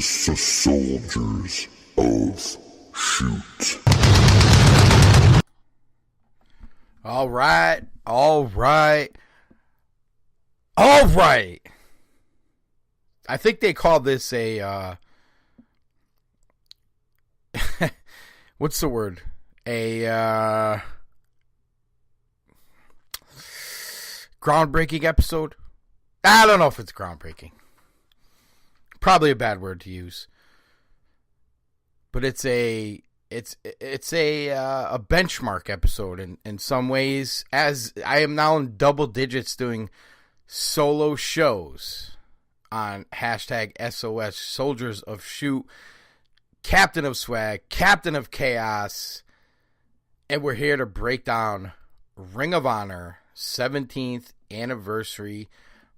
Soldiers of Shoot. All right. I think they call this a, what's the word? A, groundbreaking episode? I don't know if it's groundbreaking. Probably a bad word to use. But it's a benchmark episode in some ways, as I am now in double digits doing solo shows on hashtag SOS, Soldiers of Shoot, Captain of Swag, Captain of Chaos, and we're here to break down Ring of Honor 17th anniversary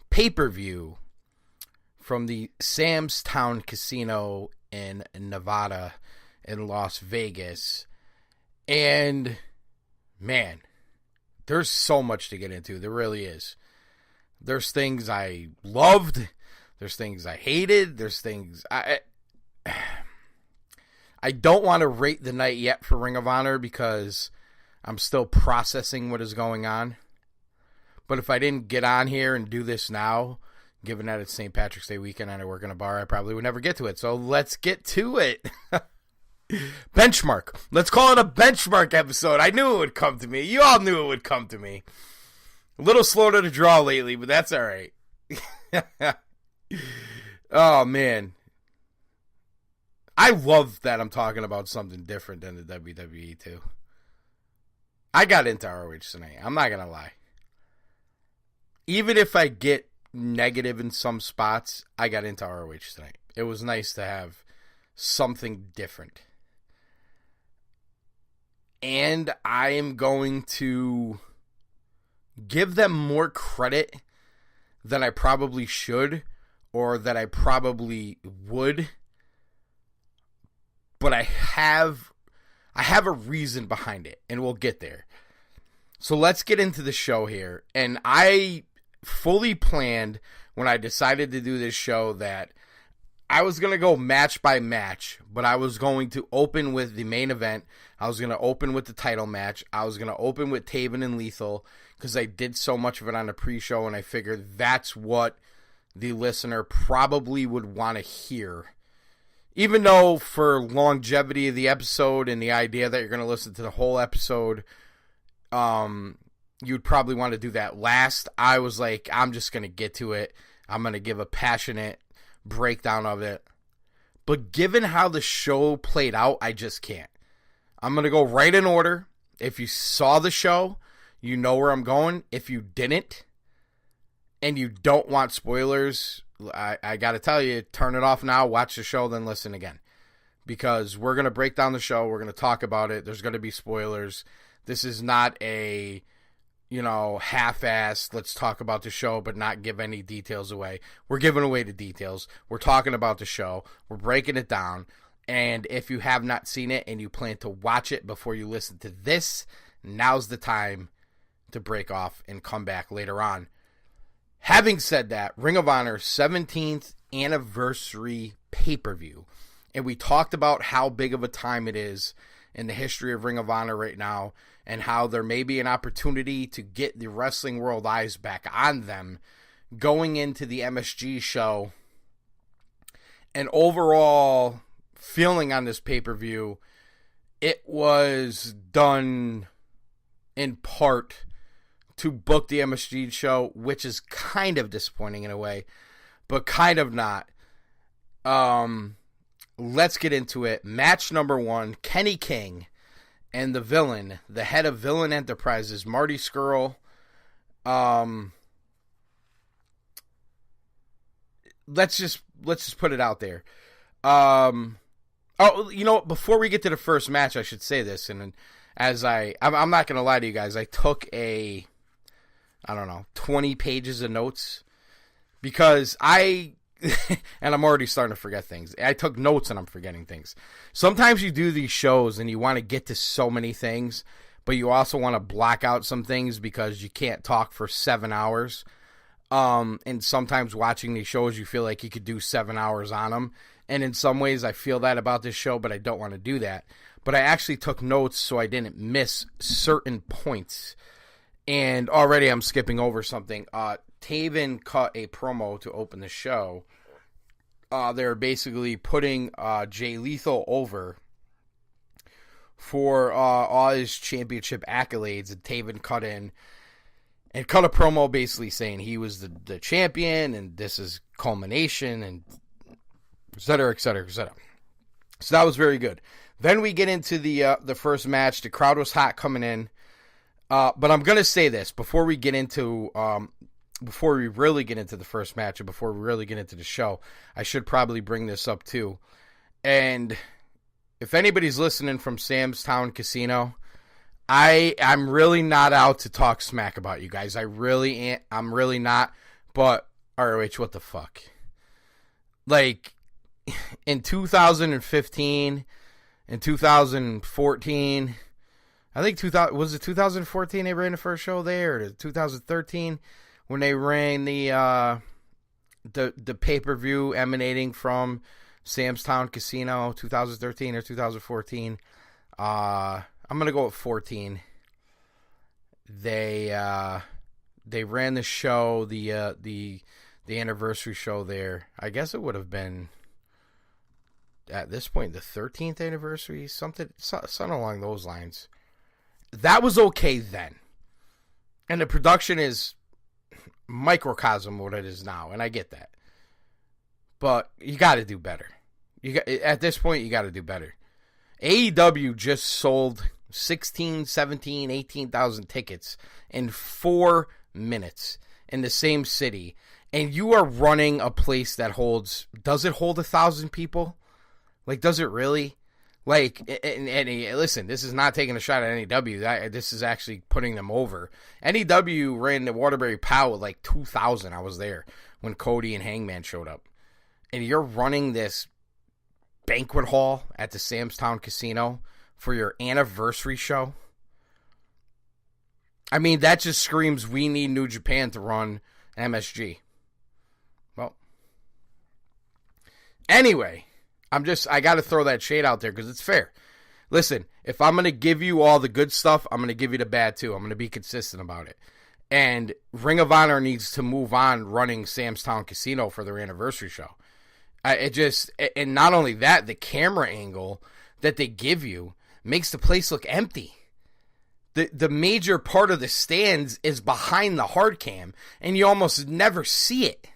pay-per-view from the Sam's Town Casino in Nevada, in Las Vegas. And man, there's so much to get into. There really is. There's things I loved, there's things I hated, there's things I don't want to rate the night yet for Ring of Honor because I'm still processing what is going on. But if I didn't get on here and do this now, given that it's St. Patrick's Day weekend and I work in a bar, I probably would never get to it. So let's get to it. Benchmark. Let's call it a benchmark episode. I knew it would come to me. You all knew it would come to me. A little slow to the draw lately, but that's all right. Oh, man. I love that I'm talking about something different than the WWE, too. I got into ROH tonight. I'm not going to lie. Even if I get negative in some spots, I got into ROH tonight. It was nice to have something different. And I am going to give them more credit than I probably should or that I probably would. But I have a reason behind it, and we'll get there. So let's get into the show here. And I fully planned when I decided to do this show that I was going to go match by match, but I was going to open with the main event. I was going to open with the title match. I was going to open with Taven and Lethal because I did so much of it on the pre-show, and I figured that's what the listener probably would want to hear. Even though for longevity of the episode and the idea that you're going to listen to the whole episode, you'd probably want to do that last. I was like, I'm just going to get to it. I'm going to give a passionate breakdown of it. But given how the show played out, I just can't. I'm going to go right in order. If you saw the show, you know where I'm going. If you didn't, and you don't want spoilers, I got to tell you, turn it off now, watch the show, then listen again. Because we're going to break down the show. We're going to talk about it. There's going to be spoilers. This is not a, half-assed, let's talk about the show, but not give any details away. We're giving away the details. We're talking about the show. We're breaking it down. And if you have not seen it and you plan to watch it before you listen to this, now's the time to break off and come back later on. Having said that, Ring of Honor 17th anniversary pay-per-view. And we talked about how big of a time it is in the history of Ring of Honor right now, and how there may be an opportunity to get the wrestling world eyes back on them going into the MSG show. And overall feeling on this pay-per-view, it was done in part to book the MSG show, which is kind of disappointing in a way, but kind of not. Let's get into it. Match number 1, Kenny King and the villain, the head of Villain Enterprises, Marty Scurll. Let's just put it out there. Before we get to the first match, I should say this, and as I'm not going to lie to you guys, I took 20 pages of notes because and I'm already starting to forget things. I took notes and I'm forgetting things. Sometimes you do these shows and you want to get to so many things, but you also want to block out some things because you can't talk for 7 hours. And sometimes watching these shows, you feel like you could do 7 hours on them. And in some ways, I feel that about this show, but I don't want to do that. But I actually took notes so I didn't miss certain points. And already I'm skipping over something. Taven cut a promo to open the show. They're basically putting Jay Lethal over for all his championship accolades. And Taven cut in and cut a promo basically saying he was the champion and this is culmination and et cetera, et cetera, et cetera. So that was very good. Then we get into the first match. The crowd was hot coming in. But I'm going to say this before we get into, before we really get into the first match and before we really get into the show, I should probably bring this up too. And if anybody's listening from Sam's Town Casino, I'm really not out to talk smack about you guys. I'm really not. But ROH, what the fuck? Like in 2015, in 2014, I think 2000 was it 2014 they ran the first show there, or 2013 when they ran the pay-per-view emanating from Sam's Town Casino, 2013 or 2014. I'm gonna go with 14. They ran the show, the anniversary show there. I guess it would have been at this point the 13th anniversary, something along those lines. That was okay then, and the production is microcosm what it is now, and I get that. But you got to do better. At this point, you got to do better. AEW just sold 16, 17, 18,000 tickets in 4 minutes in the same city. And you are running a place that holds, does it hold 1,000 people? Like, does it really? Like, and listen, this is not taking a shot at NEW. This is actually putting them over. NEW ran the Waterbury Pow with like 2,000. I was there when Cody and Hangman showed up. And you're running this banquet hall at the Sam's Town Casino for your anniversary show. I mean, that just screams we need New Japan to run MSG. Well, anyway, I got to throw that shade out there because it's fair. Listen, if I'm going to give you all the good stuff, I'm going to give you the bad too. I'm going to be consistent about it. And Ring of Honor needs to move on running Sam's Town Casino for their anniversary show. And not only that, the camera angle that they give you makes the place look empty. The major part of the stands is behind the hard cam, and you almost never see it.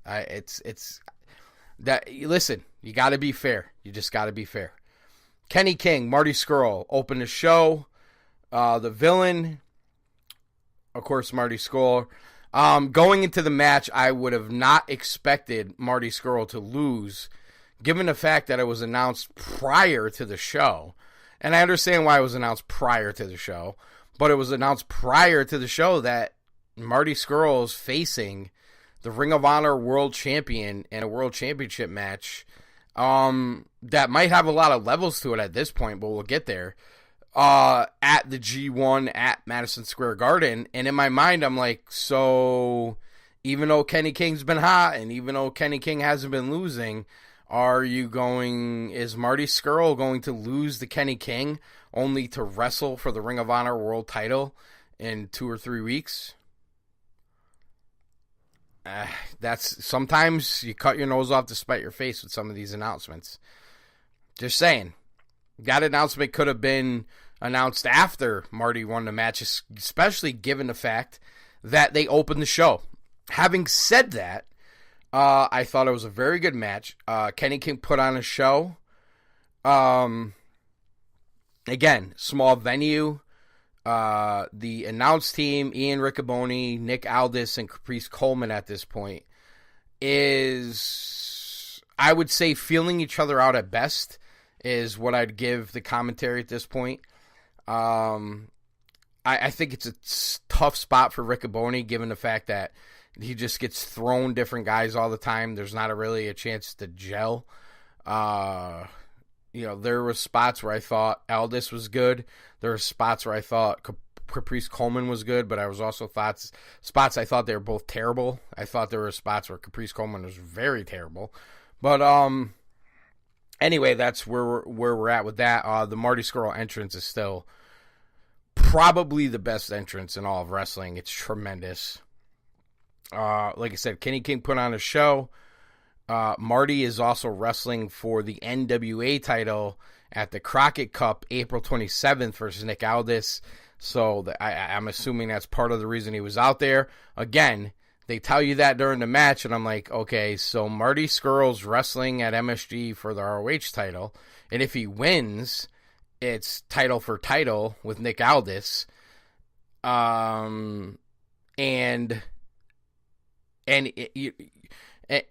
It's that. Listen, you got to be fair. You just got to be fair. Kenny King, Marty Scurll opened the show. The villain, of course, Marty Scurll. Going into the match, I would have not expected Marty Scurll to lose, given the fact that it was announced prior to the show. And I understand why it was announced prior to the show, but it was announced prior to the show that Marty Scurll is facing the Ring of Honor World Champion in a World Championship match that might have a lot of levels to it at this point, but we'll get there. At the G1 at Madison Square Garden. And in my mind, I'm like, so even though Kenny King's been hot and even though Kenny King hasn't been losing, is Marty Scurll going to lose to Kenny King only to wrestle for the Ring of Honor World title in 2 or 3 weeks? That's sometimes you cut your nose off to spite your face with some of these announcements. Just saying. That announcement could have been announced after Marty won the match, especially given the fact that they opened the show. Having said that, I thought it was a very good match. Kenny King put on a show. Again, small venue. The announced team, Ian Riccoboni, Nick Aldis, and Caprice Coleman at this point is, I would say, feeling each other out at best is what I'd give the commentary at this point. I think it's a tough spot for Riccoboni, given the fact that he just gets thrown different guys all the time. There's not really a chance to gel. There were spots where I thought Aldis was good. There were spots where I thought Caprice Coleman was good, but I was also spots I thought they were both terrible. I thought there were spots where Caprice Coleman was very terrible. But anyway, that's where we're at with that. The Marty Scurll entrance is still probably the best entrance in all of wrestling. It's tremendous. Like I said, Kenny King put on a show. Marty is also wrestling for the NWA title at the Crockett Cup April 27th versus Nick Aldis. So I'm assuming that's part of the reason he was out there. Again, they tell you that during the match, and I'm like, okay, so Marty Scurll's wrestling at MSG for the ROH title, and if he wins, it's title for title with Nick Aldis. And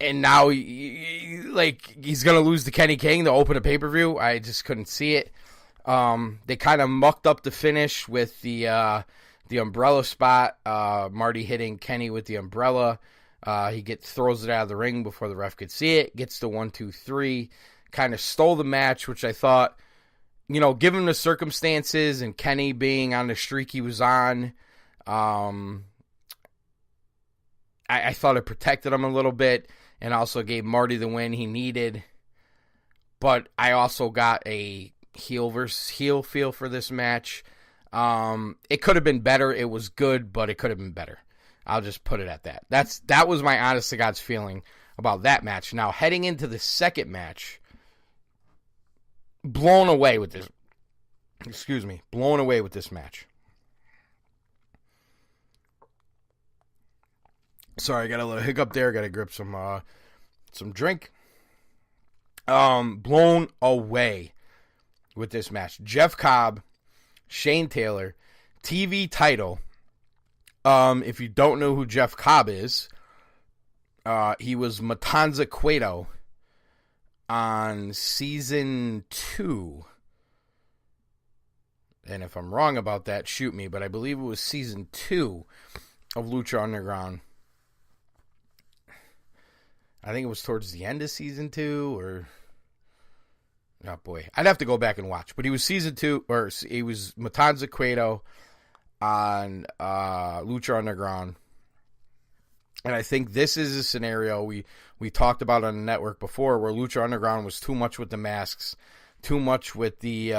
now, like, he's going to lose to Kenny King to open a pay-per-view. I just couldn't see it. They kind of mucked up the finish with the umbrella spot. Marty hitting Kenny with the umbrella. He throws it out of the ring before the ref could see it. Gets the 1, 2, 3. Kind of stole the match, which I thought, given the circumstances and Kenny being on the streak he was on, I thought it protected him a little bit and also gave Marty the win he needed. But I also got a heel versus heel feel for this match. It could have been better. It was good, but it could have been better. I'll just put it at that. That was my honest to God's feeling about that match. Now, heading into the second match, blown away with this. Blown away with this match. Sorry, I got a little hiccup there. Got to grip some drink. Blown away with this match. Jeff Cobb, Shane Taylor, TV title. If you don't know who Jeff Cobb is, he was Matanza Cueto on season 2. And if I'm wrong about that, shoot me. But I believe it was season 2 of Lucha Underground. I think it was towards the end of season 2, or... Oh, boy. I'd have to go back and watch. But he was season 2, or he was Matanza Cueto on Lucha Underground. And I think this is a scenario we talked about on the network before, where Lucha Underground was too much with the masks, too much with the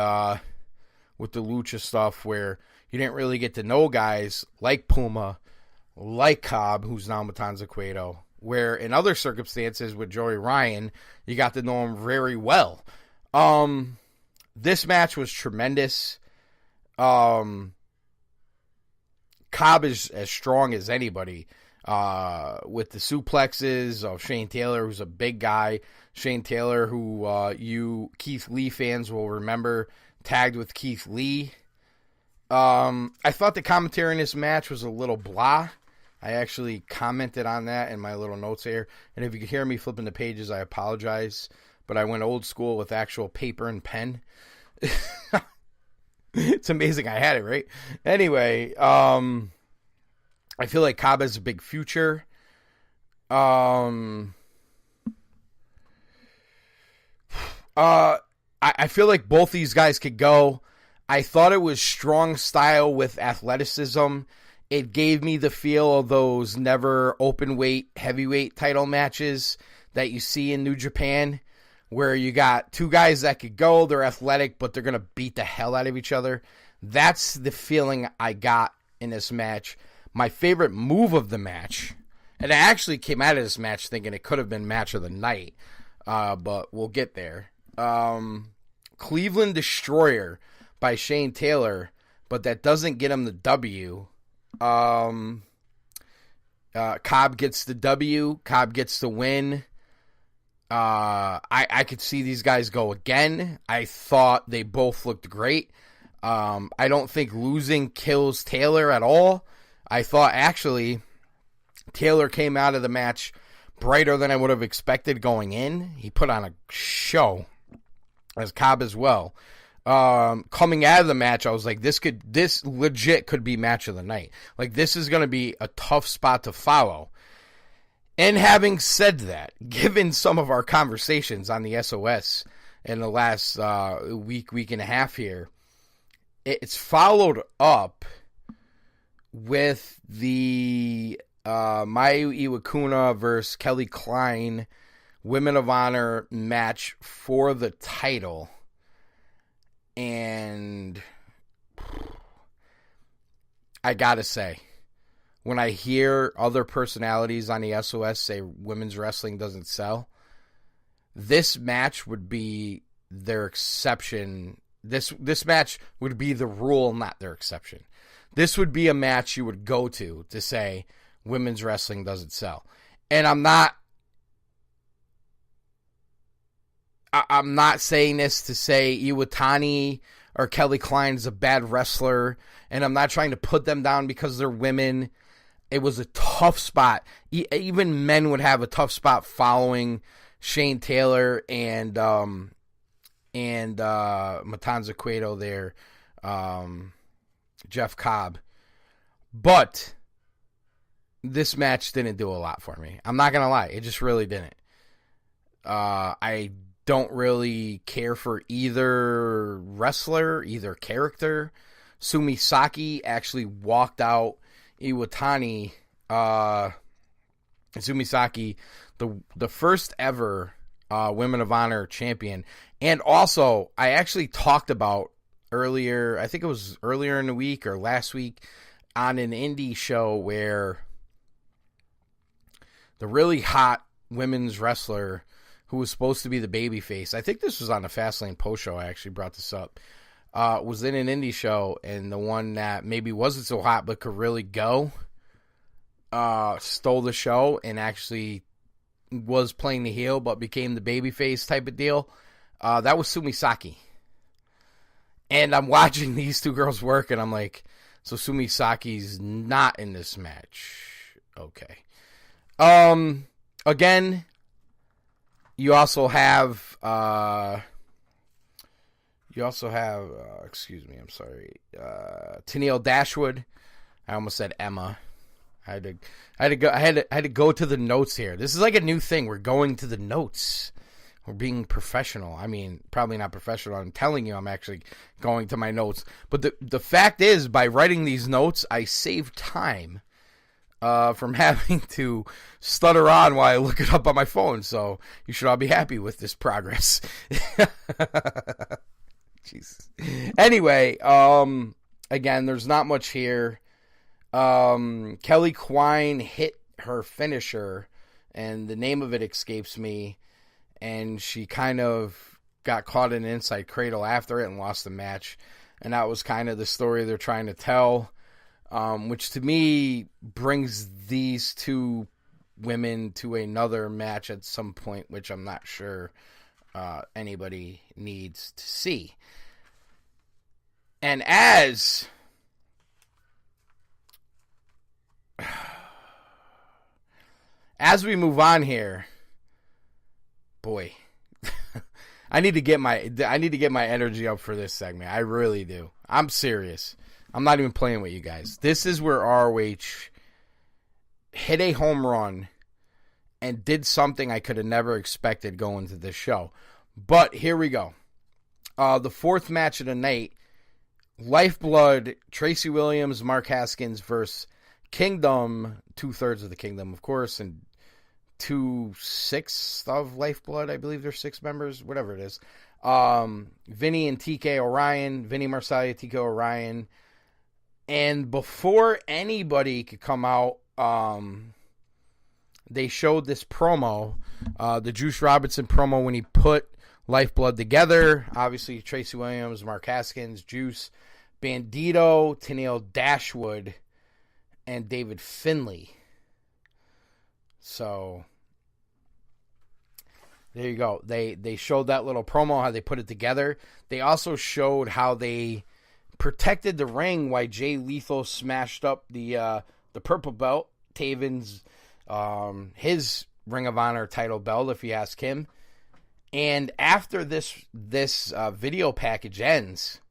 Lucha stuff, where you didn't really get to know guys like Puma, like Cobb, who's now Matanza Cueto, where in other circumstances with Joey Ryan, you got to know him very well. This match was tremendous. Cobb is as strong as anybody. With the suplexes of Shane Taylor, who's a big guy. Shane Taylor, who you Keith Lee fans will remember, tagged with Keith Lee. I thought the commentary in this match was a little blah. I actually commented on that in my little notes here. And if you could hear me flipping the pages, I apologize. But I went old school with actual paper and pen. It's amazing I had it, right? Anyway, I feel like Cobb has a big future. I feel like both these guys could go. I thought it was strong style with athleticism. It gave me the feel of those never open weight, heavyweight title matches that you see in New Japan, where you got two guys that could go, they're athletic, but they're going to beat the hell out of each other. That's the feeling I got in this match. My favorite move of the match, and I actually came out of this match thinking it could have been match of the night, but we'll get there. Cleveland Destroyer by Shane Taylor, but that doesn't get him the W. Cobb gets the W. Cobb gets the win. I could see these guys go again. I thought they both looked great. I don't think losing kills Taylor at all. I thought actually Taylor came out of the match brighter than I would have expected going in. He put on a show, as Cobb as well. Coming out of the match, I was like, this legit could be match of the night. Like, this is going to be a tough spot to follow. And having said that, given some of our conversations on the SOS in the last week and a half here, it's followed up with the Mayu Iwakuna versus Kelly Klein Women of Honor match for the title. And I gotta say, when I hear other personalities on the SOS say women's wrestling doesn't sell, this match would be their exception. This match would be the rule, not their exception. This would be a match you would go to say women's wrestling doesn't sell. And I'm not saying this to say Iwatani or Kelly Klein is a bad wrestler, and I'm not trying to put them down because they're women. It was a tough spot. Even men would have a tough spot following Shane Taylor and Matanza Cueto there, Jeff Cobb. But this match didn't do a lot for me. I'm not going to lie. It just really didn't. I don't really care for either wrestler, either character. Sumi Saki actually walked out Iwatani. Sumi Saki, the first ever Women of Honor champion. And also, I actually talked about earlier, I think it was earlier in the week or last week, on an indie show where the really hot women's wrestler who was supposed to be the babyface, I think this was on the Fastlane post show, I actually brought this up, was in an indie show, and the one that maybe wasn't so hot but could really go, stole the show and actually was playing the heel but became the babyface type of deal. That was Sumi Saki. And I'm watching these two girls work, and I'm like, so Sumi Saki's not in this match. Okay. Again, you also have, excuse me, I'm sorry, Tennille Dashwood. I almost said Emma. I had to go to the notes here. This is like a new thing. We're going to the notes. We're being professional. I mean, probably not professional. I'm telling you, I'm actually going to my notes. But the fact is, by writing these notes, I save time from having to stutter on while I look it up on my phone. So you should all be happy with this progress. Jesus. Anyway, again, there's not much here. Kelly Klein hit her finisher, and the name of it escapes me, and she kind of got caught in an inside cradle after it and lost the match, and that was kind of the story they're trying to tell, which to me brings these two women to another match at some point, which I'm not sure anybody needs to see. And as we move on here, boy, I need to get my energy up for this segment. I really do. I'm serious. I'm not even playing with you guys. This is where ROH hit a home run and did something I could have never expected going to this show. But here we go. The fourth match of the night, Lifeblood, Tracy Williams, Mark Haskins versus Kingdom, 2/3 of the Kingdom, of course, and 2/6 of Lifeblood. I believe there's 6 members, whatever it is. Vinny and TK Orion, Vinny Marseglia, TK Orion. And before anybody could come out, they showed this promo, the Juice Robinson promo when he put Lifeblood together. Obviously, Tracy Williams, Mark Haskins, Juice, Bandito, Tennille Dashwood, and David Finlay. So there you go. They showed that little promo, how they put it together. They also showed how they protected the ring while Jay Lethal smashed up the purple belt, Taven's his Ring of Honor title belt, if you ask him. And after this video package ends,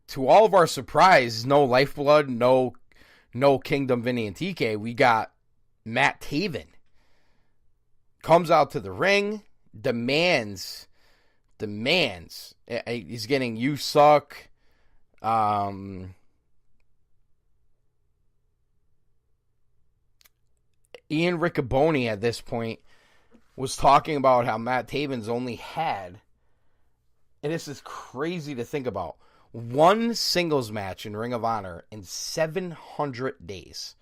to all of our surprise, no Lifeblood, no Kingdom, Vinny, and TK. We got Matt Taven. Comes out to the ring, demands. He's getting "You suck." Ian Riccoboni at this point was talking about how Matt Taven's only had, and this is crazy to think about, one singles match in Ring of Honor in 700 days.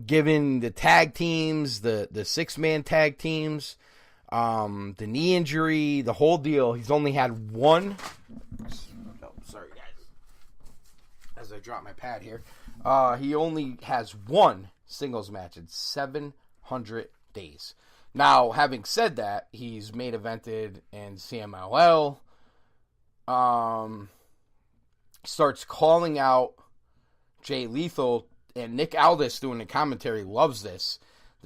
Given the tag teams, the six-man tag teams, the knee injury, the whole deal, he's only had one. Oh, sorry, guys. As I drop my pad here. He only has one singles match in 700 days. Now, having said that, he's main evented in CMLL. Starts calling out Jay Lethal, and Nick Aldis doing the commentary loves this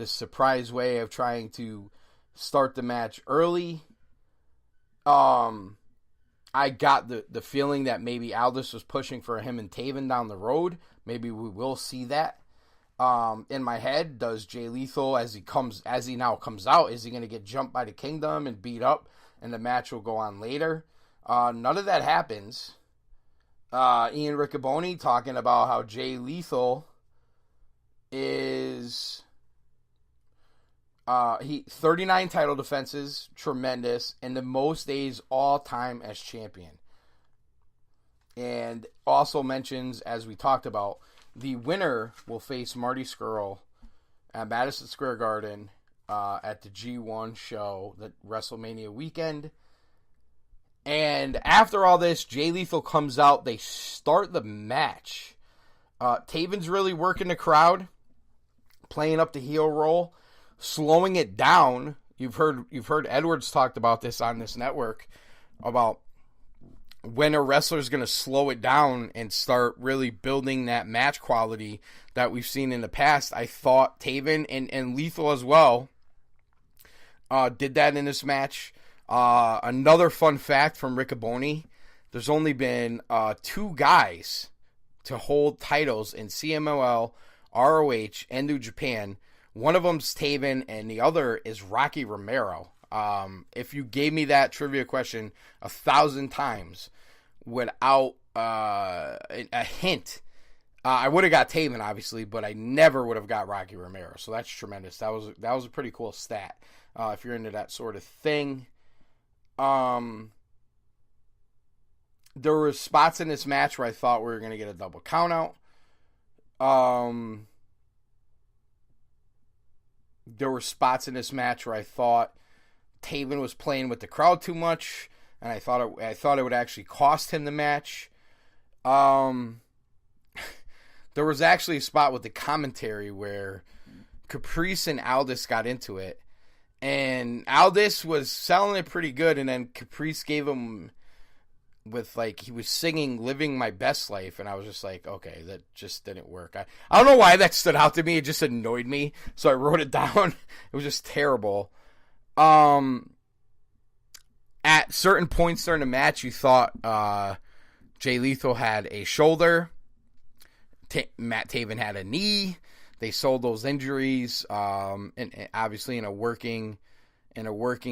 surprise way of trying to start the match early. I got the feeling that maybe Aldis was pushing for him and Taven down the road. Maybe we will see that. In my head, does Jay Lethal, as he now comes out, is he going to get jumped by the Kingdom and beat up, and the match will go on later? None of that happens. Ian Riccoboni talking about how Jay Lethal is 39 title defenses, tremendous, and the most days all time as champion. And also mentions, as we talked about, the winner will face Marty Scurll at Madison Square Garden at the G1 show, the WrestleMania weekend. And after all this, Jay Lethal comes out. They start the match. Taven's really working the crowd, playing up the heel role, slowing it down. You've heard Edwards talked about this on this network, about when a wrestler's going to slow it down and start really building that match quality that we've seen in the past. I thought Taven and Lethal as well did that in this match. Another fun fact from Riccoboni, there's only been 2 guys to hold titles in CMLL, ROH, and New Japan. One of them's Taven, and the other is Rocky Romero. If you gave me that trivia question 1,000 times without a hint, I would have got Taven, obviously, but I never would have got Rocky Romero. So that's tremendous. That was a pretty cool stat if you're into that sort of thing. There were spots in this match where I thought we were going to get a double count out. There were spots in this match where I thought Taven was playing with the crowd too much, and I thought it would actually cost him the match. There was actually a spot with the commentary where Caprice and Aldis got into it, and Aldis was selling it pretty good, and then Caprice gave him with, like, he was singing Living My Best Life, and I was just like, okay, that just didn't work. I don't know why that stood out to me. It just annoyed me, so I wrote it down. It was just terrible. At certain points during the match, you thought Jay Lethal had a shoulder, Matt Taven had a knee. They sold those injuries, and obviously in a working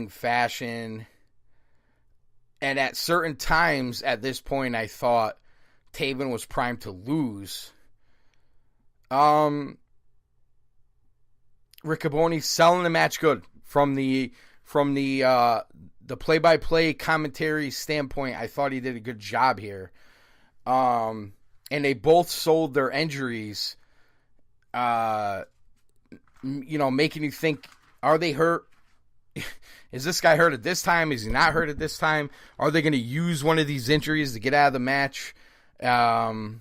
fashion. And at certain times at this point, I thought Taven was primed to lose. Riccoboni selling the match good from the play-by-play commentary standpoint. I thought he did a good job here. And they both sold their injuries, making you think, are they hurt? Is this guy hurt at this time? Is he not hurt at this time? Are they going to use one of these injuries to get out of the match? You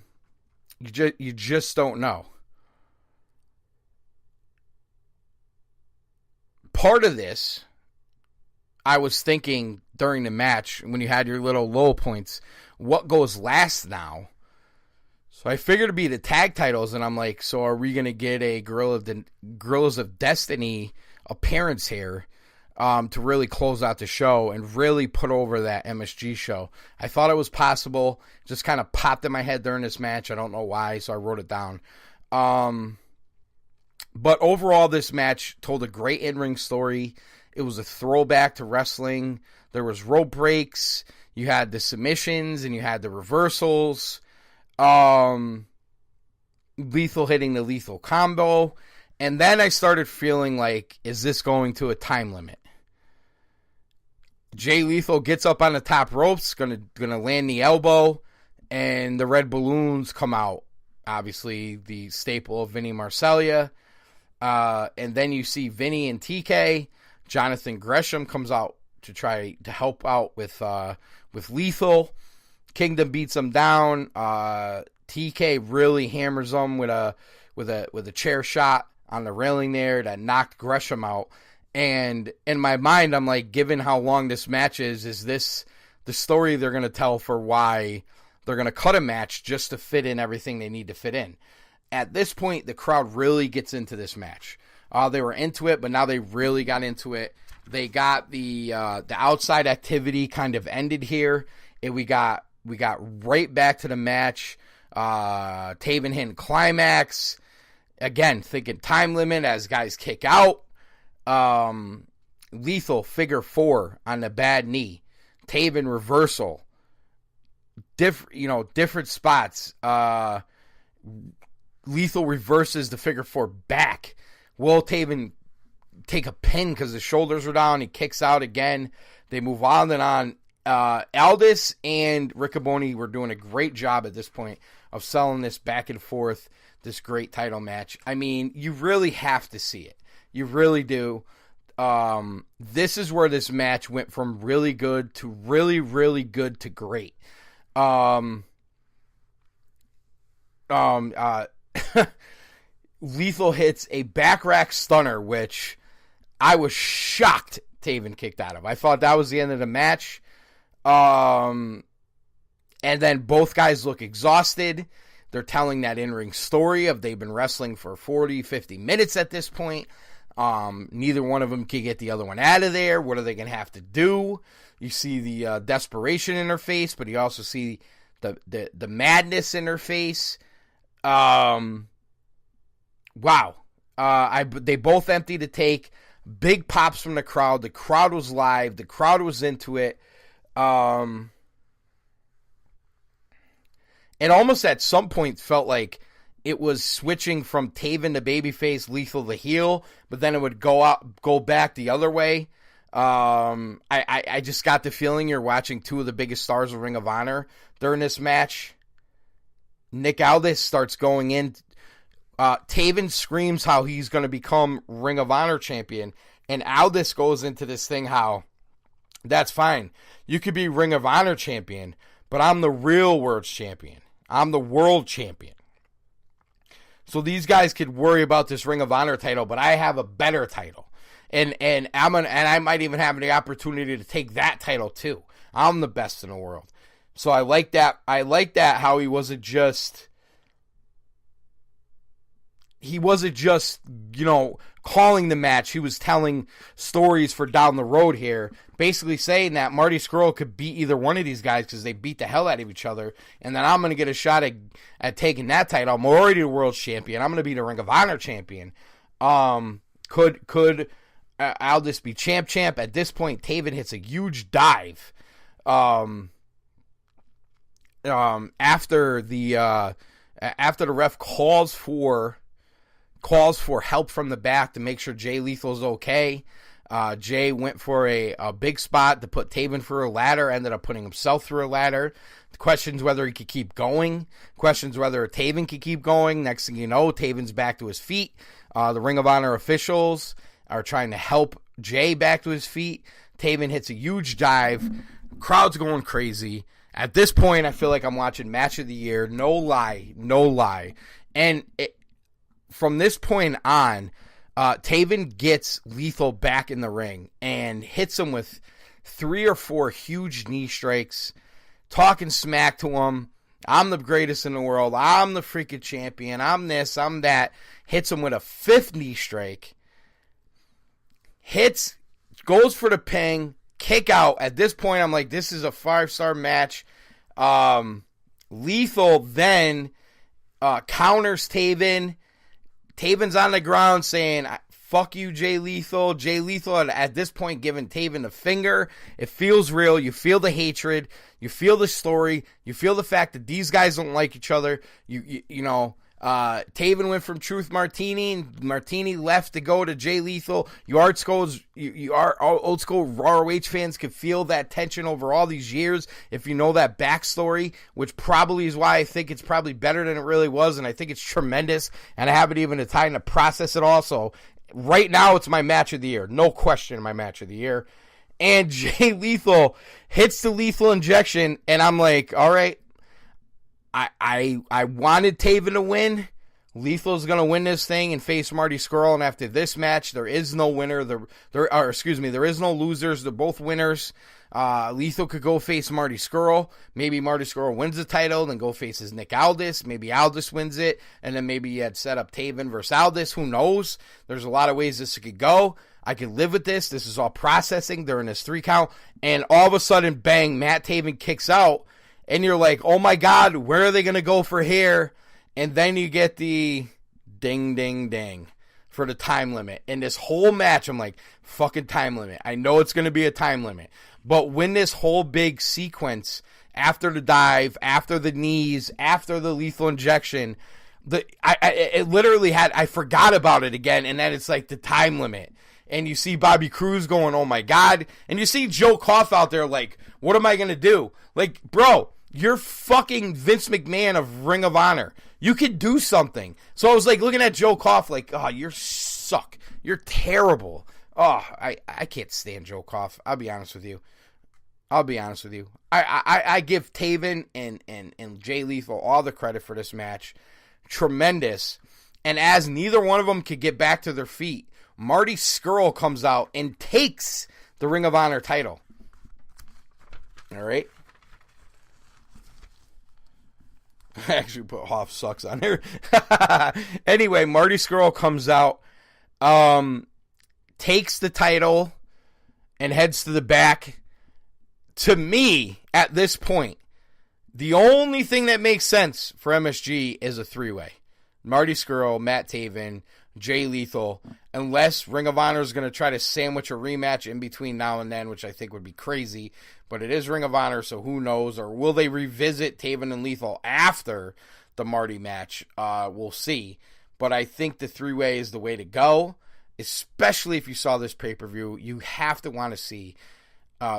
just don't know. Part of this, I was thinking during the match, when you had your little low points, what goes last now? So I figured it'd be the tag titles, and I'm like, so are we going to get a Guerrillas of Destiny appearance here? To really close out the show and really put over that MSG show. I thought it was possible. Just kind of popped in my head during this match. I don't know why, so I wrote it down. But overall, this match told a great in-ring story. It was a throwback to wrestling. There was rope breaks. You had the submissions, and you had the reversals. Lethal hitting the lethal combo. And then I started feeling like, is this going to a time limit? Jay Lethal gets up on the top ropes, gonna land the elbow, and the red balloons come out. Obviously, the staple of Vinny Marseglia. And then you see Vinny and TK. Jonathan Gresham comes out to try to help out with Lethal. Kingdom beats him down. TK really hammers him with a chair shot on the railing there that knocked Gresham out. And in my mind, I'm like, given how long this match is this the story they're going to tell for why they're going to cut a match just to fit in everything they need to fit in? At this point, the crowd really gets into this match. They were into it, but now they really got into it. They got the outside activity kind of ended here, and we got right back to the match. Taven hitting climax. Again, thinking time limit as guys kick out. Lethal figure 4 on the bad knee. Taven reversal. Different spots. Lethal reverses the figure 4 back. Will Taven take a pin because his shoulders are down? He kicks out again. They move on and on. Aldis and Riccaboni were doing a great job at this point of selling this back and forth, this great title match. I mean, you really have to see it. You really do. This is where this match went from really good to really, really good to great. Lethal hits a back rack stunner, which I was shocked Taven kicked out of. I thought that was the end of the match. And then both guys look exhausted. They're telling that in-ring story of they've been wrestling for 40, 50 minutes at this point. Neither one of them can get the other one out of there. What are they going to have to do? You see the desperation in her face, but you also see the madness in her face. Wow. They both emptied the take. Big pops from the crowd. The crowd was live. The crowd was into it. It almost at some point felt like it was switching from Taven to babyface, Lethal to heel, but then it would go back the other way. I just got the feeling you're watching two of the biggest stars of Ring of Honor during this match. Nick Aldis starts going in. Taven screams how he's going to become Ring of Honor champion, and Aldis goes into this thing how that's fine. You could be Ring of Honor champion, but I'm the real world champion. I'm the world champion. So these guys could worry about this Ring of Honor title, but I have a better title. And I might even have the opportunity to take that title too. I'm the best in the world. So I like that. I like that how he wasn't just calling the match. He was telling stories for down the road here, basically saying that Marty Scurll could beat either one of these guys because they beat the hell out of each other, and then I'm going to get a shot at taking that title. I'm already the world champion. I'm going to be the Ring of Honor champion. Could Aldis be champ? At this point, Taven hits a huge dive. After the ref calls for help from the back to make sure Jay Lethal's okay. Jay went for a big spot to put Taven through a ladder, ended up putting himself through a ladder. Questions whether he could keep going. Questions whether Taven could keep going. Next thing you know, Taven's back to his feet. The Ring of Honor officials are trying to help Jay back to his feet. Taven hits a huge dive. Crowd's going crazy. At this point, I feel like I'm watching Match of the Year. No lie. And from this point on, Taven gets Lethal back in the ring and hits him with 3 or 4 huge knee strikes, talking smack to him. I'm the greatest in the world. I'm the freaking champion. I'm this, I'm that. Hits him with a 5th knee strike. Goes for the ping, kick out. At this point, I'm like, this is a 5-star match. Lethal then counters Taven. Taven's on the ground saying, fuck you, Jay Lethal. Jay Lethal at this point giving Taven the finger. It feels real. You feel the hatred. You feel the story. You feel the fact that these guys don't like each other. You know, Taven went from Truth Martini, and Martini left to go to Jay Lethal. You old school ROH fans could feel that tension over all these years if you know that backstory, which probably is why I think it's probably better than it really was, and I think it's tremendous, and I haven't even had time to process it all. So right now, it's my match of the year. No question, my match of the year. And Jay Lethal hits the lethal injection, and I'm like, all right, I wanted Taven to win. Lethal's going to win this thing and face Marty Scurll, and after this match, there is no winner. There is no losers. They're both winners. Lethal could go face Marty Scurll. Maybe Marty Scurll wins the title, then go faces Nick Aldis. Maybe Aldis wins it, and then maybe you had set up Taven versus Aldis. Who knows? There's a lot of ways this could go. I could live with this. This is all processing. They're in this 3 count, and all of a sudden, bang, Matt Taven kicks out. And you're like, oh my God, where are they going to go for here? And then you get the ding, ding, ding for the time limit. And this whole match, I'm like, fucking time limit. I know it's going to be a time limit. But when this whole big sequence, after the dive, after the knees, after the lethal injection, it literally I forgot about it again. And then it's like the time limit. And you see Bobby Cruz going, oh my God. And you see Joe Koff out there like, what am I going to do? Like, bro, you're fucking Vince McMahon of Ring of Honor. You could do something. So I was like looking at Joe Koff like, oh, you suck. You're terrible. Oh, I can't stand Joe Koff. I'll be honest with you. I give Taven and Jay Lethal all the credit for this match. Tremendous. And as neither one of them could get back to their feet, Marty Scurll comes out and takes the Ring of Honor title. All right. I actually put Hoff sucks on there. Anyway, Marty Scurll comes out, takes the title, and heads to the back. To me, at this point, the only thing that makes sense for MSG is a 3-way. Marty Scurll, Matt Taven, Jay Lethal, unless Ring of Honor is going to try to sandwich a rematch in between now and then, which I think would be crazy, but it is Ring of Honor, so who knows, or will they revisit Taven and Lethal after the Marty match? We'll see, but I think the 3-way is the way to go, especially if you saw this pay-per-view. You have to want to see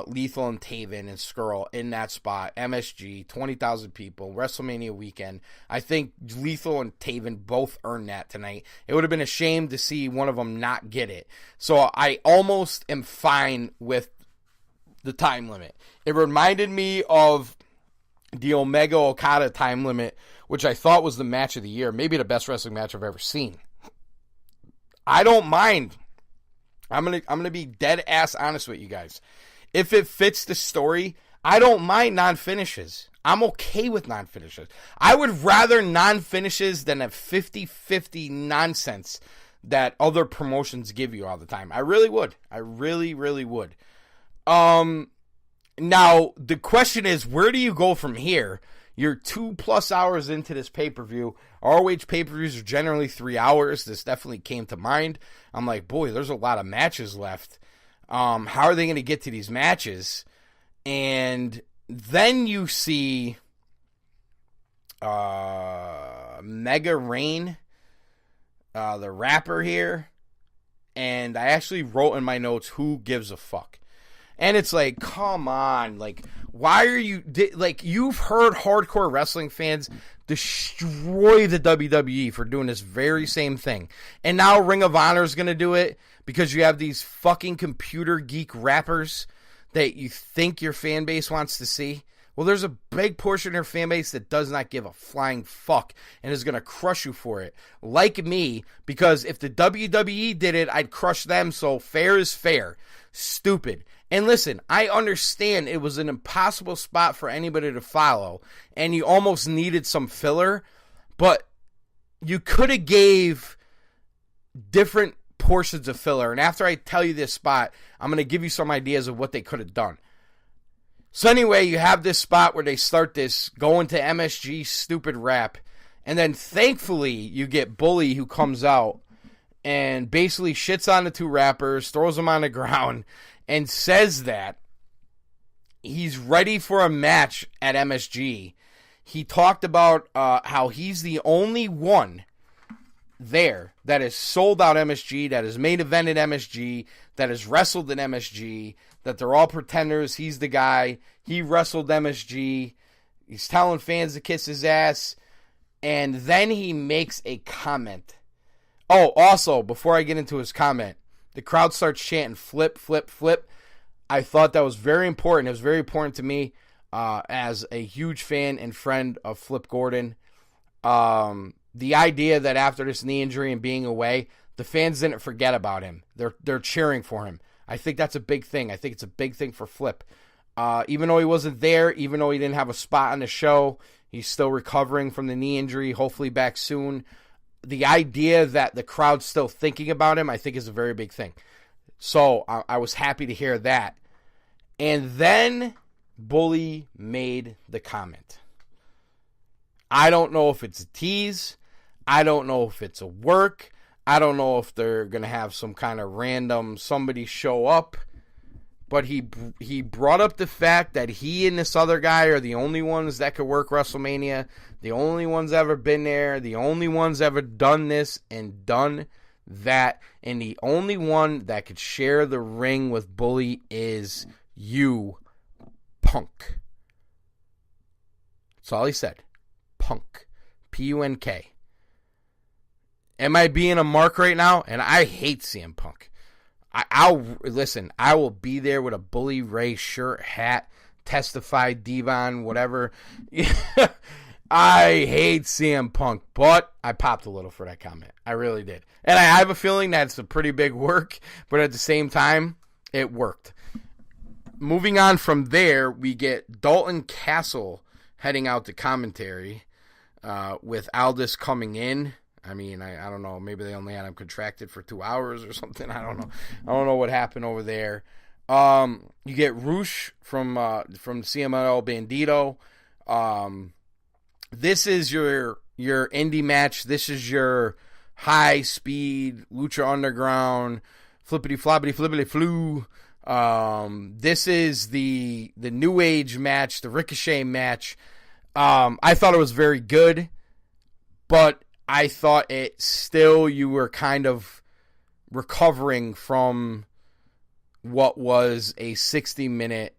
Lethal and Taven and Scurll in that spot. MSG, 20,000 people, WrestleMania weekend. I think Lethal and Taven both earned that tonight. It would have been a shame to see one of them not get it. So I almost am fine with the time limit. It reminded me of the Omega Okada time limit, which I thought was the match of the year. Maybe the best wrestling match I've ever seen. I don't mind. I'm gonna be dead ass honest with you guys. If it fits the story, I don't mind non-finishes. I'm okay with non-finishes. I would rather non-finishes than a 50-50 nonsense that other promotions give you all the time. I really would. I really, really would. Now, the question is, where do you go from here? You're 2+ hours into this pay-per-view. ROH pay-per-views are generally 3 hours. This definitely came to mind. I'm like, boy, there's a lot of matches left. How are they going to get to these matches? And then you see Mega Rain, the rapper here. And I actually wrote in my notes, who gives a fuck? And it's like, come on. Like, why are you... Like, you've heard hardcore wrestling fans destroy the WWE for doing this very same thing. And now Ring of Honor is going to do it because you have these fucking computer geek rappers that you think your fan base wants to see. Well, there's a big portion of your fan base that does not give a flying fuck and is going to crush you for it. Like me, because if the WWE did it, I'd crush them, so fair is fair. Stupid. And listen, I understand it was an impossible spot for anybody to follow, and you almost needed some filler, but you could have gave different portions of filler. And after I tell you this spot, I'm going to give you some ideas of what they could have done. So anyway, you have this spot where they start this going to MSG stupid rap, and then thankfully you get Bully, who comes out and basically shits on the two rappers, throws them on the ground, and says that he's ready for a match at MSG. he talked about how he's the only one there that has sold out MSG, that has main evented MSG, that has wrestled in MSG, that they're all pretenders. He's the guy. He wrestled MSG. He's telling fans to kiss his ass. And then he makes a comment. Oh, also, before I get into his comment, the crowd starts chanting, flip, flip, flip. I thought that was very important. It was very important to me as a huge fan and friend of Flip Gordon. The idea that after this knee injury and being away, the fans didn't forget about him. They're cheering for him. I think that's a big thing. I think it's a big thing for Flip. Even though he wasn't there, even though he didn't have a spot on the show, he's still recovering from the knee injury, hopefully back soon. The idea that the crowd's still thinking about him, I think is a very big thing. So I was happy to hear that. And then Bully made the comment. I don't know if it's a tease. I don't know if it's a work. I don't know if they're going to have some kind of random somebody show up. But he brought up the fact that he and this other guy are the only ones that could work WrestleMania. The only ones ever been there. The only ones ever done this and done that. And the only one that could share the ring with Bully is you, Punk. That's all he said. Punk. P-U-N-K. Am I being a mark right now? And I hate CM Punk. Listen, I will be there with a Bully Ray shirt, hat, testify, Devon, whatever. I hate CM Punk, but I popped a little for that comment. I really did. And I have a feeling that's a pretty big work, but at the same time, it worked. Moving on from there, we get Dalton Castle heading out to commentary with Aldis coming in. I mean, I don't know. Maybe they only had him contracted for 2 hours or something. I don't know. I don't know what happened over there. You get Roosh from CMLL Bandito. This is your indie match. This is your high speed Lucha Underground flippity floppity flippity flu. This is the New Age match, the Ricochet match. I thought it was very good, but I thought you were kind of recovering from what was a 60-minute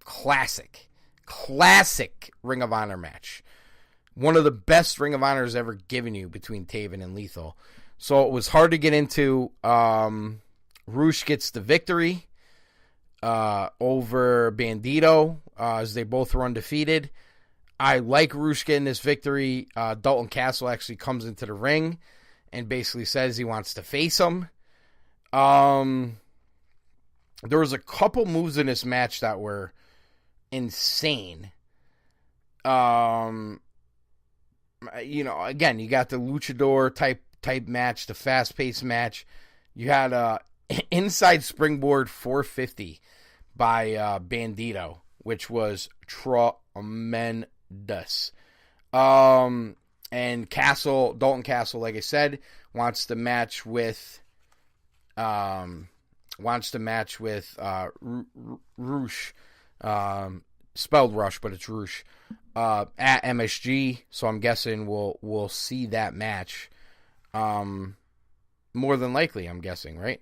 classic Ring of Honor match. One of the best Ring of Honors ever given you between Taven and Lethal. So it was hard to get into. Roosh gets the victory over Bandito as they both were undefeated. I like Roosh getting this victory. Dalton Castle actually comes into the ring and basically says he wants to face him. There was a couple moves in this match that were insane. Again, you got the luchador type match, the fast-paced match. You had a inside springboard 450 by Bandito, which was tremendous. And Dalton Castle, like I said, wants to match with Roosh, spelled Rush, but it's Roosh, at MSG. So I'm guessing we'll see that match. More than likely, I'm guessing, right?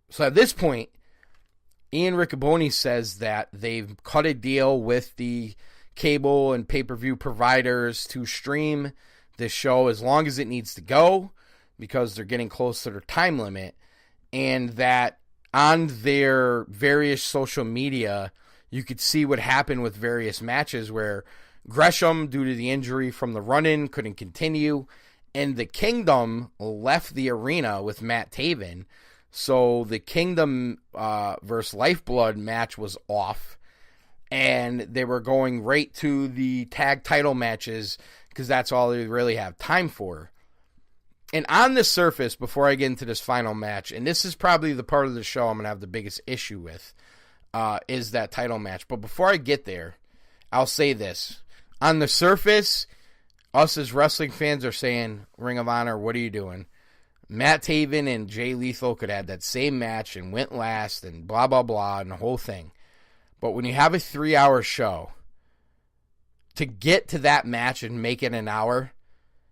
So at this point, Ian Riccoboni says that they've cut a deal with the cable and pay-per-view providers to stream this show as long as it needs to go because they're getting close to their time limit, and that on their various social media, you could see what happened with various matches where Gresham, due to the injury from the run-in, couldn't continue, and the Kingdom left the arena with Matt Taven. So the Kingdom versus Lifeblood match was off, and they were going right to the tag title matches because that's all they really have time for. And on the surface, before I get into this final match, and this is probably the part of the show I'm going to have the biggest issue with, is that title match. But before I get there, I'll say this. On the surface, us as wrestling fans are saying, Ring of Honor, what are you doing? Matt Taven and Jay Lethal could have that same match and went last and blah, blah, blah, and the whole thing. But when you have a 3-hour show, to get to that match and make it an hour,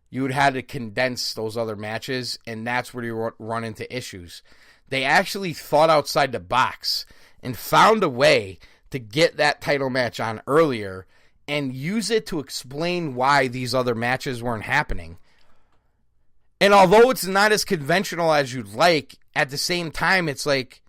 you would have to condense those other matches, and that's where you run into issues. They actually thought outside the box and found a way to get that title match on earlier and use it to explain why these other matches weren't happening. And although it's not as conventional as you'd like, at the same time, it's like,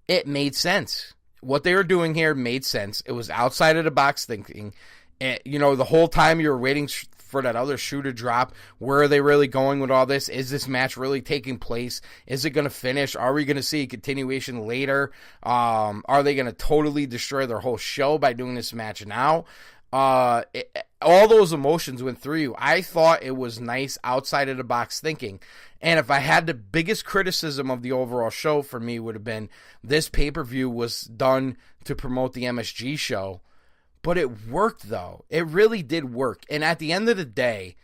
it made sense. What they were doing here made sense. It was outside of the box thinking. The whole time you were waiting for that other shoe to drop, where are they really going with all this? Is this match really taking place? Is it going to finish? Are we going to see a continuation later? Are they going to totally destroy their whole show by doing this match now? All those emotions went through you. I thought it was nice outside of the box thinking. And if I had the biggest criticism of the overall show for me would have been this pay-per-view was done to promote the MSG show. But it worked, though. It really did work. And at the end of the day,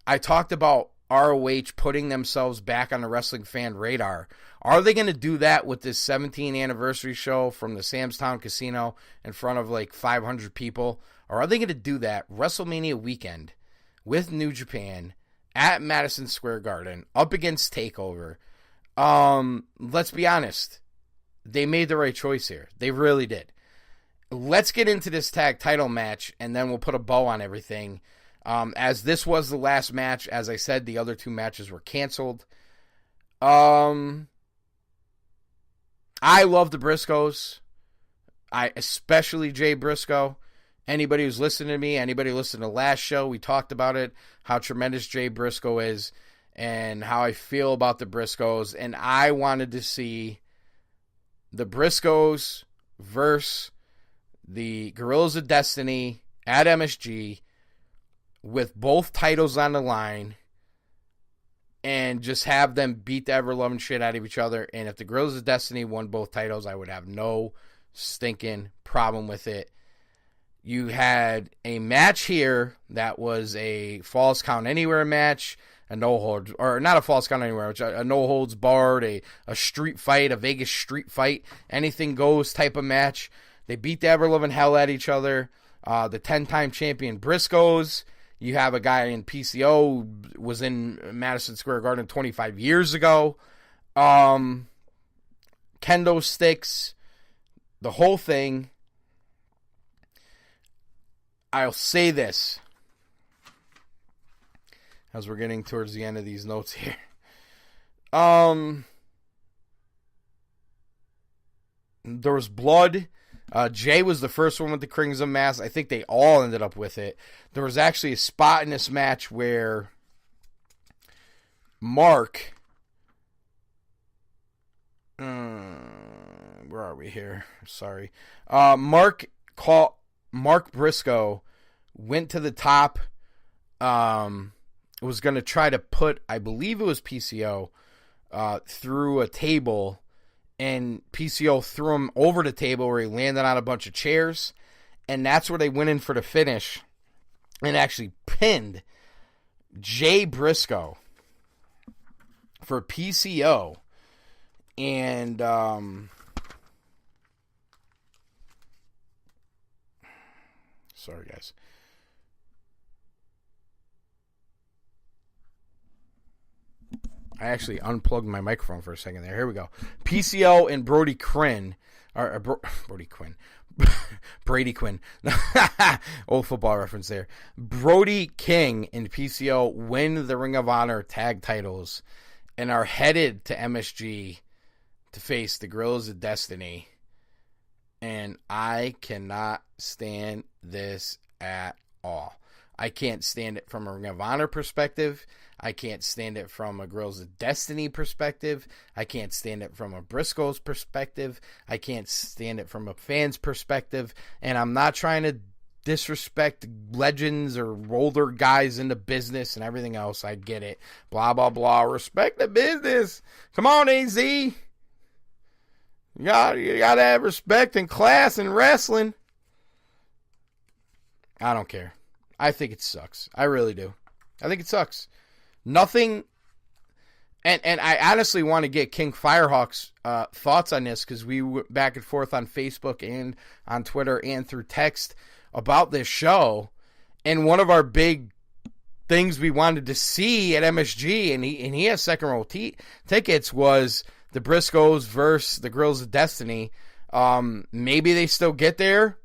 I talked about ROH putting themselves back on the wrestling fan radar. Are they going to do that with this 17th anniversary show from the Sam's Town Casino in front of like 500 people? Or are they going to do that WrestleMania weekend with New Japan at Madison Square Garden up against TakeOver? Let's be honest. They made the right choice here. They really did. Let's get into this tag title match, and then we'll put a bow on everything. As this was the last match, as I said, the other 2 matches were canceled. I love the Briscoes. Especially Jay Briscoe. Anybody who's listening to me, anybody listening to last show, we talked about it, how tremendous Jay Briscoe is, and how I feel about the Briscoes. And I wanted to see the Briscoes versus the Guerrillas of Destiny at MSG with both titles on the line and just have them beat the ever-loving shit out of each other. And if the Guerrillas of Destiny won both titles, I would have no stinking problem with it. You had a match here that was a Falls Count Anywhere match, a no-holds, or not a Falls Count Anywhere, which a no-holds barred, a street fight, a Vegas street fight, anything goes type of match. They beat the ever-living hell at each other. The 10-time champion Briscoes. You have a guy in PCO, was in Madison Square Garden 25 years ago. Kendo sticks. The whole thing. I'll say this, as we're getting towards the end of these notes here. There was blood. Jay was the first one with the Crimson Mask. I think they all ended up with it. There was actually a spot in this match where Mark... where are we here? Sorry. Mark Briscoe went to the top. Was going to try to put, I believe it was PCO, through a table, and PCO threw him over the table where he landed on a bunch of chairs, and that's where they went in for the finish and actually pinned Jay Briscoe for PCO. And sorry guys. I actually unplugged my microphone for a second there. Here we go. PCO and Brody Quinn. Brody Quinn. Brady Quinn. Old football reference there. Brody King and PCO win the Ring of Honor tag titles and are headed to MSG to face the Guerrillas of Destiny. And I cannot stand this at all. I can't stand it from a Ring of Honor perspective. I can't stand it from a Guerrillas of Destiny perspective. I can't stand it from a Briscoes perspective. I can't stand it from a fan's perspective. And I'm not trying to disrespect legends or older guys in the business and everything else. I get it. Blah, blah, blah. Respect the business. Come on, AZ. You gotta have respect and class in wrestling. I don't care. I think it sucks. I really do. I think it sucks. Nothing. And I honestly want to get King Firehawk's thoughts on this, because we went back and forth on Facebook and on Twitter and through text about this show. And one of our big things we wanted to see at MSG, and he has second row tickets, was the Briscoes versus the Grills of Destiny. Maybe they still get there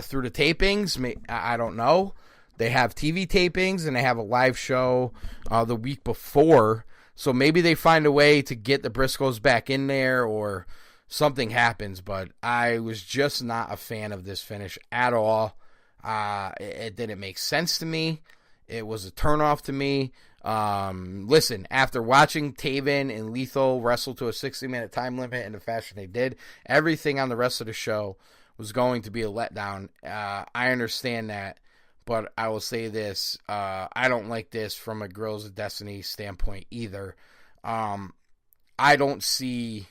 through the tapings. I don't know. They have TV tapings and they have a live show the week before. So maybe they find a way to get the Briscoes back in there or something happens. But I was just not a fan of this finish at all. It didn't make sense to me. It was a turnoff to me. Listen, after watching Taven and Lethal wrestle to a 60-minute time limit in the fashion they did, everything on the rest of the show was going to be a letdown. I understand that. But I will say this, I don't like this from a Grills of Destiny standpoint either. I don't see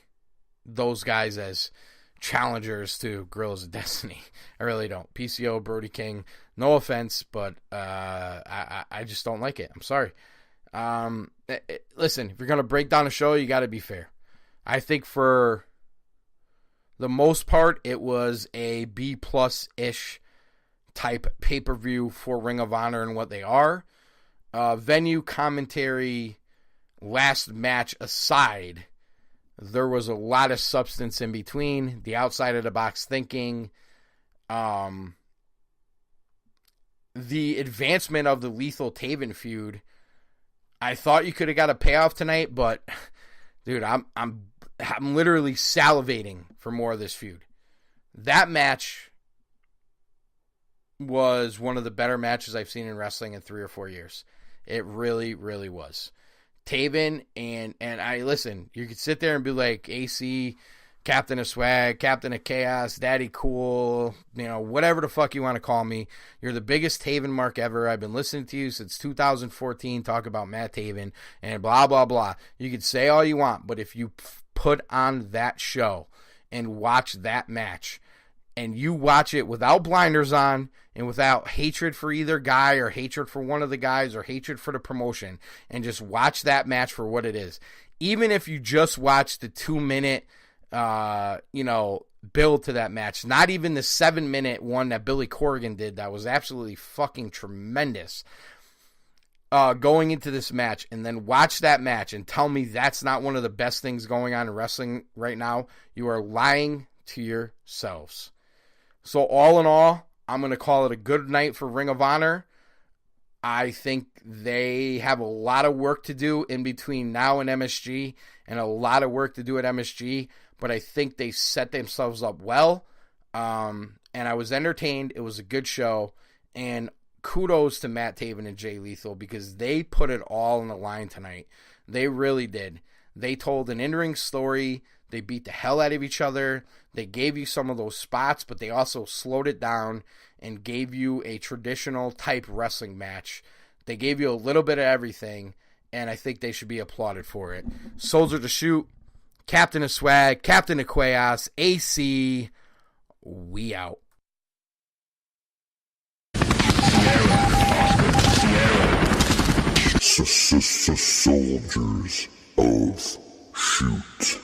those guys as challengers to Grills of Destiny. I really don't. PCO, Brody King, no offense, but I just don't like it. I'm sorry. Listen, if you're going to break down a show, you got to be fair. I think for the most part, it was a B+-ish type pay-per-view for Ring of Honor and what they are. Venue, commentary, last match aside, there was a lot of substance in between. The outside of the box thinking. The advancement of the Lethal Taven feud. I thought you could have got a payoff tonight, but dude, I'm literally salivating for more of this feud. That match was one of the better matches I've seen in wrestling in 3 or 4 years. It really, really was. Taven and I listen, you could sit there and be like, AC, Captain of Swag, Captain of Chaos, Daddy Cool, whatever the fuck you want to call me. You're the biggest Taven mark ever. I've been listening to you since 2014, talk about Matt Taven and blah, blah, blah. You could say all you want, but if you put on that show and watch that match, and you watch it without blinders on and without hatred for either guy or hatred for one of the guys or hatred for the promotion, and just watch that match for what it is. Even if you just watch the 2-minute, build to that match, not even the 7-minute one that Billy Corrigan did that was absolutely fucking tremendous. Going into this match, and then watch that match and tell me that's not one of the best things going on in wrestling right now, you are lying to yourselves. So all in all, I'm going to call it a good night for Ring of Honor. I think they have a lot of work to do in between now and MSG, and a lot of work to do at MSG, but I think they set themselves up well. And I was entertained. It was a good show, and kudos to Matt Taven and Jay Lethal, because they put it all on the line tonight. They really did. They told an in-ring story. They beat the hell out of each other. They gave you some of those spots, but they also slowed it down and gave you a traditional type wrestling match. They gave you a little bit of everything, and I think they should be applauded for it. Soldier to Shoot, Captain of Swag, Captain of Chaos, AC, we out. Soldiers of Shoot.